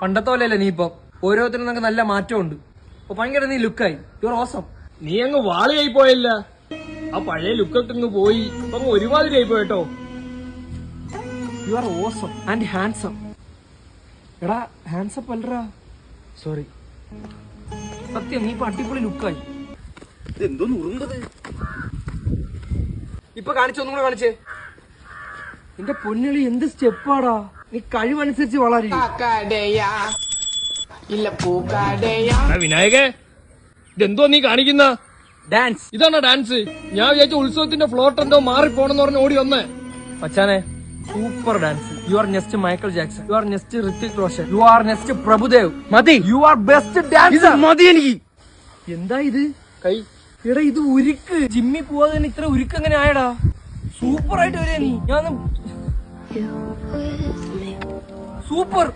പണ്ടത്തെ പോലെയല്ലേ നീ ഇപ്പം ഓരോരുത്തരും നമുക്ക് നല്ല മാറ്റമുണ്ട്. അപ്പൊ ഭയങ്കര നീ ലുക്കായി. Your awesome. നീ അങ്ങ് വാളിയായി പോയല്ല. ആ പഴയ ലുക്കൊക്കെ അങ്ങ് പോയി. ഇപ്പൊ അങ്ങ് ഒരുമാതിരി ആയി പോയിട്ടോ. You are awesome and handsome. എടാ ഹാൻസം അല്ലടാ, സോറി. സത്യം നീ ഇപ്പൊ അടിപൊളി ലുക്കായി. എന്തോ നുറുമ്പത് ഇപ്പൊ കാണിച്ചൊന്നും കൂടെ കാണിച്ചേ. എന്റെ പൊന്നളി എന്ത് സ്റ്റെപ്പാടാ. നീ കഴിവനുസരിച്ച് വളരും. വിനായകേ, ഇതെന്തോ നീ കാണിക്കുന്ന ഡാൻസ്? ഇതാണോ ഡാൻസ്? ഞാൻ വിചാരിച്ച ഉത്സവത്തിന്റെ ഫ്ലോട്ട് എന്തോ മാറിപ്പോണെന്ന് പറഞ്ഞ് ഓടി വന്നേ. മച്ചാനെ super dance. You are next Michael Jackson. You are next Hrithik Roshan. You are next Prabhudev. മതി. You are best dancer. മതി എനിക്ക്. എന്താ ഇത്? കൈ എടാ ഇത് ഉരുക്ക്. ജിമ്മി പോവാതെ തന്നെ ഇത്ര ഉരുക്ക് എങ്ങനെ ആയടാ? സൂപ്പർ ആയിട്ട് വരിക നീ. ഞാൻ സൂപ്പർ.